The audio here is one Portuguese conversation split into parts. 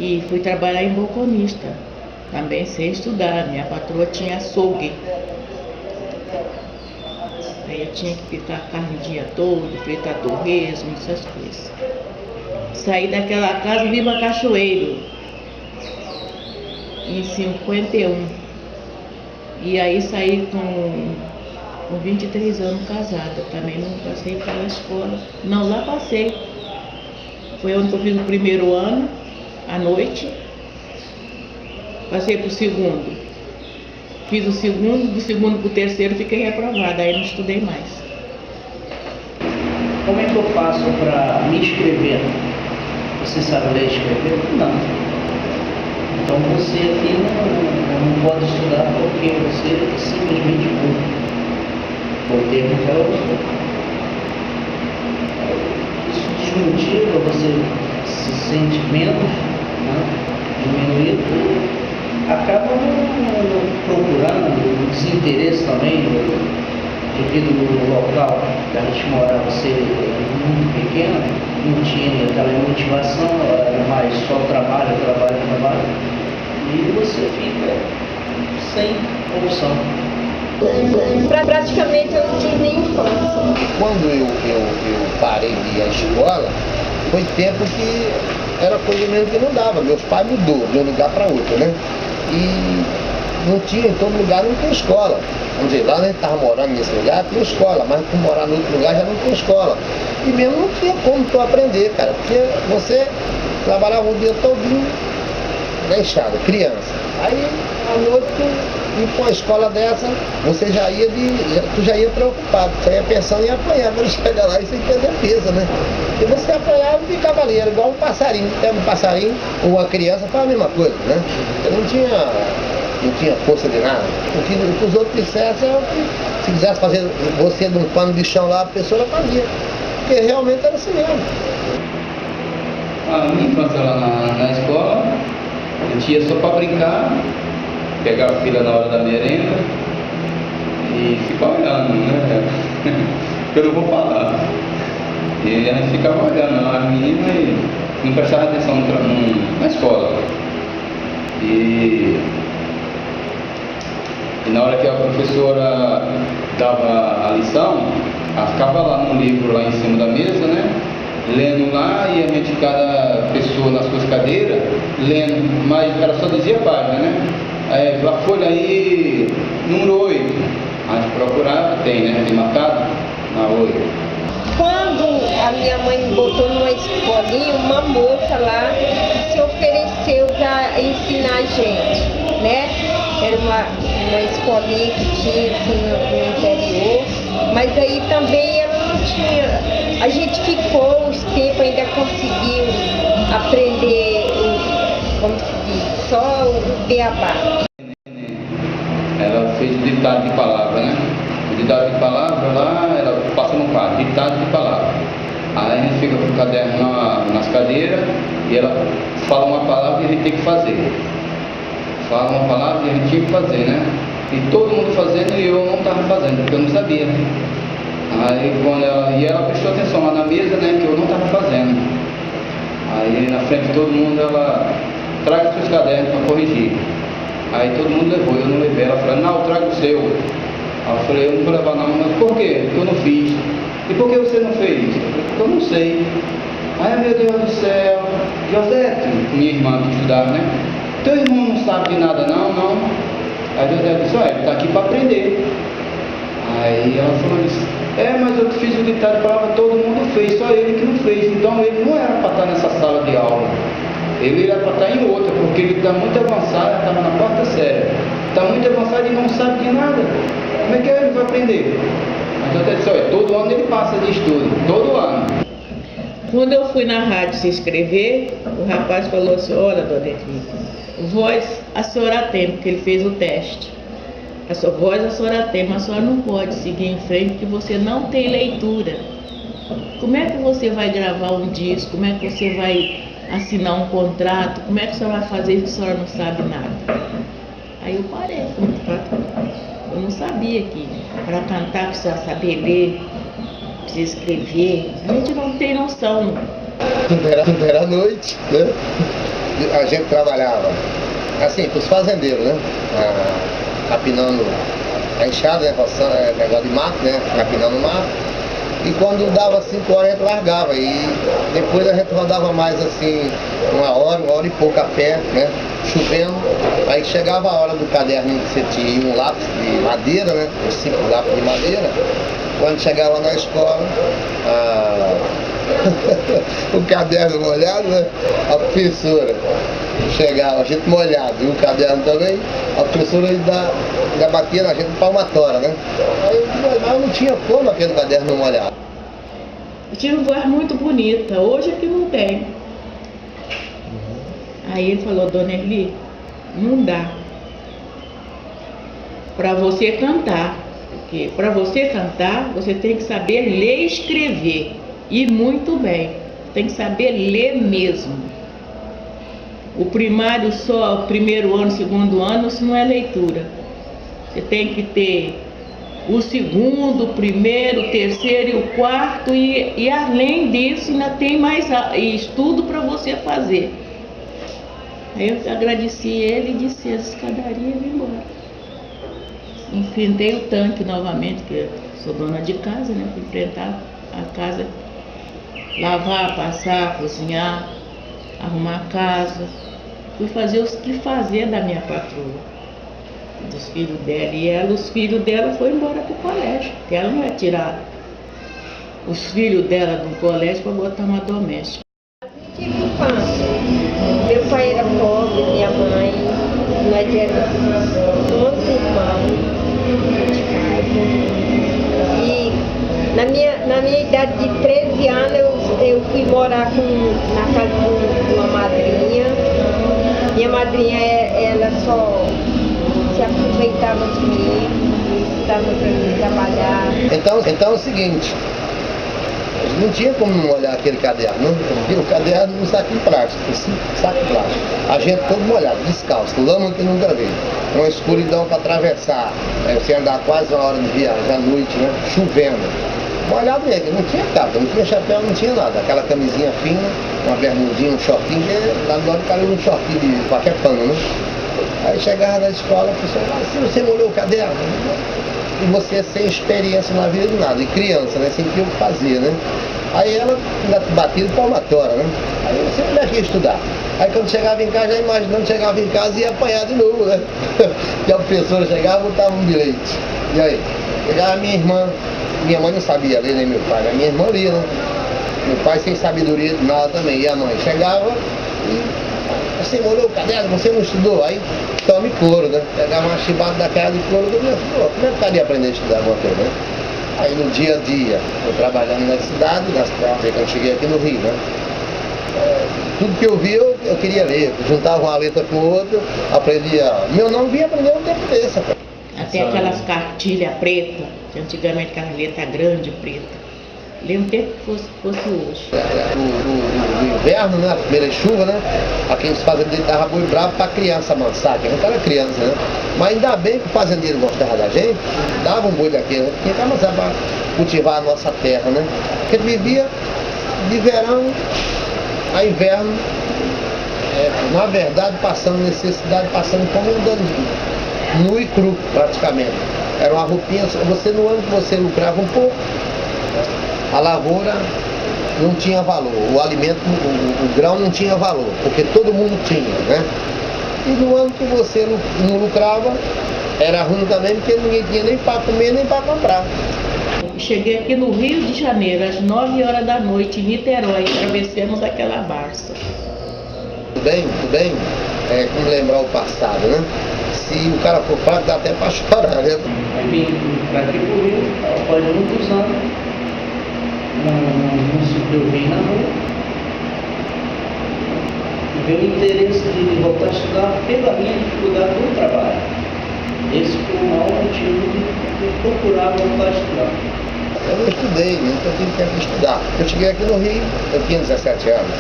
E fui trabalhar em balconista, também sem estudar. Minha patroa tinha açougue. Aí eu tinha que fritar carne o dia todo, fritar torresmo, essas coisas. Saí daquela casa, vim para Cachoeiro, em 51. E aí saí com 23 anos casada. Também não passei pela escola. Não, lá passei. Foi onde eu fiz o primeiro ano, à noite. Passei para o segundo. Fiz o segundo, do segundo para o terceiro fiquei reprovada. Aí não estudei mais. Como é que eu faço para me inscrever? Você sabe ler e escrever? Não. Então você aqui não pode estudar porque você é simplesmente burro. O termo que ela usou. Isso desmotiva, você se sente menos, né? Diminuído, acaba procurando o desinteresse também devido no local que a gente morava ser muito pequeno, não tinha aquela motivação, era mais só trabalho, e você fica sem opção. Praticamente eu não tive nem infância. Quando eu parei de ir à escola, foi tempo que era coisa mesmo que não dava. Meus pais mudou de um lugar para outro, né? E não tinha, em todo lugar não tinha escola. Vamos dizer, lá a gente estava morando nesse lugar, tinha escola, mas por morar no outro lugar já não tinha escola. E mesmo não tinha como tu aprender, cara, porque você trabalhava o dia todinho na estrada, criança. Aí, à noite, ir para uma escola dessa, você tu já ia preocupado, você ia pensando em apanhar, mas chegar lá e você tinha defesa, né? E você apanhava e ficava ali, era igual um passarinho, pega um passarinho, ou uma criança faz a mesma coisa, né? Você não tinha força de nada. O que os outros dissessem é o que, se quisesse fazer você de um pano de chão lá, a pessoa fazia. Porque realmente era assim mesmo. A minha infância lá na escola, a gente ia só para brincar, pegar a fila na hora da merenda e ficar olhando, né? Eu não vou falar. E a gente ficava olhando as meninas e não prestava atenção na escola. E na hora que a professora dava a lição, ela ficava lá no livro, lá em cima da mesa, né? Lendo lá, e a gente, cada pessoa nas suas cadeiras, lendo, mas ela só dizia a página, né? Aí, a folha aí, número 8. A gente procurava, tem, né? Tem marcado na 8. Quando a minha mãe me botou numa escolinha, uma moça lá se ofereceu para ensinar a gente, né? Era uma escolinha que tinha assim, no interior, mas aí também ela não tinha. A gente ficou uns tempos, ainda conseguiu aprender, como se diz, só o beabá. Ela fez o ditado de palavra, né? O ditado de palavra lá, ela passa no quadro, ditado de palavra. Aí a gente fica com o caderno nas cadeiras e ela fala uma palavra e a gente tem que fazer. Fala uma palavra e a gente tinha que fazer, né? E todo mundo fazendo e eu não estava fazendo, porque eu não sabia. Aí quando ela prestou atenção lá na mesa, né, que eu não estava fazendo. Aí na frente de todo mundo ela traga os seus cadernos para corrigir. Aí todo mundo levou, eu não levei. Ela falou, não, traga o seu. Aí eu falei, eu não vou levar não, mas por quê? Porque eu não fiz. E por que você não fez? Eu falei, porque eu não sei. Ai meu Deus do céu, José, minha irmã que estudava, né? Teu irmão não sabe de nada não. Aí José disse, olha, ele está aqui para aprender. Aí ela falou isso, mas eu fiz o ditado de palavra, todo mundo fez, só ele que não fez. Então ele não era para estar nessa sala de aula. Ele era para estar em outra, porque ele está muito avançado, estava na quarta série. Está muito avançado e não sabe de nada. Como é que ele vai aprender? Mas eu disse, olha, todo ano ele passa de estudo, todo ano. Quando eu fui na rádio se inscrever, o rapaz falou assim, olha, dona Rita, voz a senhora tem, porque ele fez o teste. A sua voz a senhora tem, mas a senhora não pode seguir em frente porque você não tem leitura. Como é que você vai gravar um disco? Como é que você vai assinar um contrato? Como é que a senhora vai fazer isso se a senhora não sabe nada? Aí eu parei, eu não sabia que para cantar precisa saber ler, precisa escrever. A gente não tem noção. Era noite, né? a gente trabalhava assim, para os fazendeiros, né? Capinando a enxada, né? Roçando, negócio de mato, né? Capinando o mato. E quando dava 5 horas a gente largava. E depois a gente rodava mais assim, uma hora e pouco a pé, né? Chovendo. Aí chegava a hora do caderno que você tinha um lápis de madeira, né? Os 5 lápis de madeira. Quando chegava na escola, o caderno molhado, né? A professora chegava, a gente molhado, e o caderno também, a professora ainda batia na gente palmatória, né? Mas não tinha como aquele caderno molhado. Eu tinha uma voz muito bonita, hoje é que não tem. Aí ele falou, Dona Erli, não dá para você cantar, porque para você cantar, você tem que saber ler e escrever, e muito bem, tem que saber ler mesmo. O primário só, o primeiro ano, segundo ano, isso não é leitura. Você tem que ter o segundo, o primeiro, o terceiro e o quarto, e além disso ainda tem mais estudo para você fazer. Aí eu agradeci ele e desci as escadarias e vim embora. Enfrentei o tanque novamente, porque eu sou dona de casa, né? Fui enfrentar a casa, lavar, passar, cozinhar, arrumar a casa. Fui fazer os que fazer da minha patroa, dos filhos dela. E ela, os filhos dela foram embora para o colégio, porque ela não ia tirar os filhos dela do colégio para botar uma doméstica. Tive infância. Meu pai era pobre, minha mãe, nós éramos 11 irmãos de casa. E na minha idade de 13 anos eu fui morar na casa de uma madrinha. Minha madrinha, ela só se aproveitava de mim, estava para mim trabalhar. Então é o seguinte, não tinha como não olhar aquele caderno, não? O caderno no saco de plástico, saco de plástico. A gente todo molhado, descalço, lama que nunca veio. Uma escuridão para atravessar, você andar quase uma hora de viagem à noite, né? Chovendo. Molhado mesmo, não tinha capa, não tinha chapéu, não tinha nada. Aquela camisinha fina, uma bermudinha, um shortinho, lá do lado caiu um shortinho de qualquer pano, né? Aí chegava na escola, a pessoa falava, se você molhou o caderno, e você sem experiência na vida de nada, e criança, né? Sem ter o que fazer, né? Aí ela batia de palmatória, né? Aí você não ia estudar. Aí quando chegava em casa, já imaginando, chegava em casa e ia apanhar de novo, né? E a professora chegava e botava um bilhete. E aí? Chegava a minha irmã. Minha mãe não sabia ler, nem meu pai, mas minha irmã lia, né? Meu pai sem sabedoria de nada também. E a mãe chegava e você molhou o caderno, você não estudou, aí tome couro, né? Pegava uma chibata daquela de couro e eu falei, como é que estaria aprender a estudar alguma coisa, né? Aí no dia a dia, eu trabalhando na cidade, quando eu cheguei aqui no Rio, né? Tudo que eu via, eu queria ler. Eu juntava uma letra com outra, aprendia. Meu nome vinha aprender um tempo desse. Até aquelas cartilhas pretas, que antigamente aquela letra grande preta. Lembro tempo que fosse hoje. No inverno, né? A primeira chuva, né? Aqui os fazendeiros davam boi bravo para criança amansar, que a gente era criança, né? Mas ainda bem que o fazendeiro gostava da gente, dava um boi daquele, né? Porque amansar para cultivar a nossa terra, né? Porque ele vivia de verão a inverno, na verdade passando necessidade, passando como andando nu e cru praticamente. Era uma roupinha, você no ano que você lucrava um pouco, a lavoura não tinha valor, o alimento, o grão não tinha valor, porque todo mundo tinha, né? E no ano que você não lucrava, era ruim também, porque ninguém tinha nem para comer, nem para comprar. Cheguei aqui no Rio de Janeiro, às 9 horas da noite, em Niterói, atravessamos aquela barça. Tudo bem, como lembrar o passado, né? Se o cara for fraco, dá até para chorar, né? Aí vim para aqui por Rio, após muitos anos, não se deu bem na rua. E veio o interesse de voltar a estudar pela minha dificuldade do trabalho. Esse foi o maior motivo de procurar voltar a estudar. Eu não estudei, nunca tive tempo de estudar. Eu cheguei aqui no Rio, eu tinha 17 anos,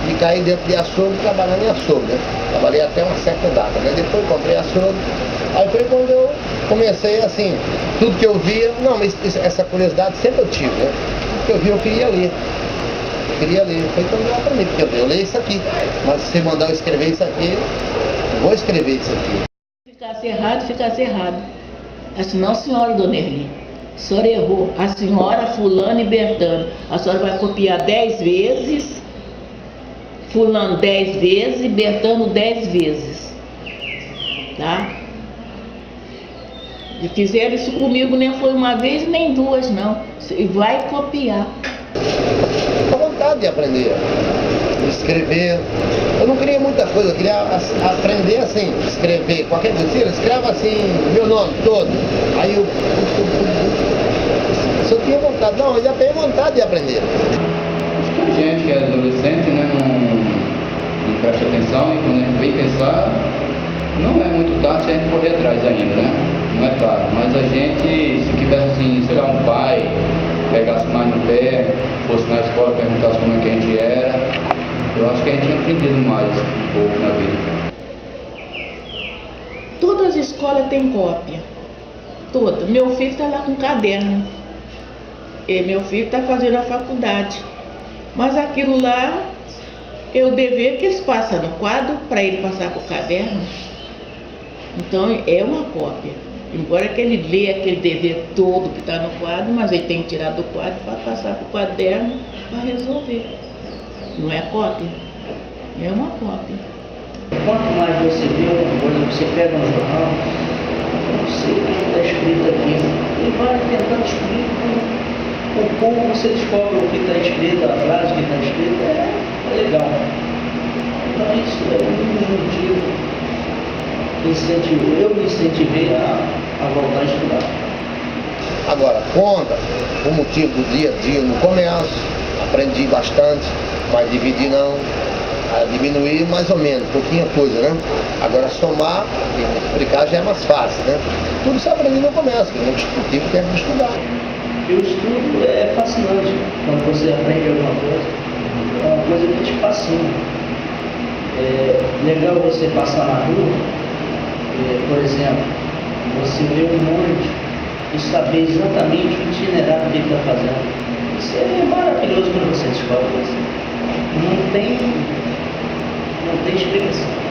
e caí dentro de açougue, trabalhando em açougue, né? Trabalhei até uma certa data, né? Depois comprei açougue, aí foi quando eu comecei assim, tudo que eu via, não, mas essa curiosidade sempre eu tive, né? Tudo que eu via eu queria ler. Eu queria ler. Foi então eu aprendi, porque eu leio isso aqui. Mas se você mandar eu escrever isso aqui, eu vou escrever isso aqui. Ficasse errado. Assim, não, senhora Dona Erli, a senhora errou. A senhora fulano e Bertano. A senhora vai copiar 10 vezes, fulano 10 vezes e Bertano 10 vezes. Tá? E fizeram isso comigo, nem foi uma vez nem duas, não. E vai copiar. Com vontade de aprender, de escrever. Eu não queria muita coisa, eu queria aprender assim, escrever qualquer coisa. Escreva assim, meu nome todo. Aí eu só tinha vontade, não, eu já tenho vontade de aprender. Acho que a gente que é adolescente, né, não presta atenção, e quando a gente vem pensar, não é muito tarde se a gente correr atrás ainda, né? Não é claro, mas a gente, se tivesse assim, sei lá, um pai, pegasse mais no pé, fosse na escola, perguntasse como é que a gente era, eu acho que a gente tinha aprendido mais um pouco na vida. Todas as escolas têm cópia. Todas. Meu filho está lá com caderno. E meu filho está fazendo a faculdade. Mas aquilo lá é o dever que eles passam no quadro para ele passar com o caderno. Então é uma cópia. Embora que ele lê aquele dever todo que está no quadro, mas ele tem que tirar do quadro para passar para o caderno para resolver. Não é cópia? É uma cópia. Quanto mais você vê alguma coisa, você pega um jornal, não sei o que está escrito aqui, e vai tentando descobrir como você descobre o que está escrito, a frase que está escrita, é legal. Então isso é um motivo que eu me incentivei a voltar a estudar. Agora, conta o motivo do dia a dia no comércio, aprendi bastante, mas dividir não, diminuir mais ou menos, pouquinha coisa, né? Agora somar e multiplicar já é mais fácil, né? Tudo isso eu aprendi no comércio, no tive tempo de estudar. E o estudo é fascinante, quando você aprende alguma coisa, é uma coisa que te fascina. É legal você passar na rua, por exemplo, você vê um monte e saber exatamente o itinerário que ele está fazendo. Isso é maravilhoso quando você descobre isso. Não tem explicação.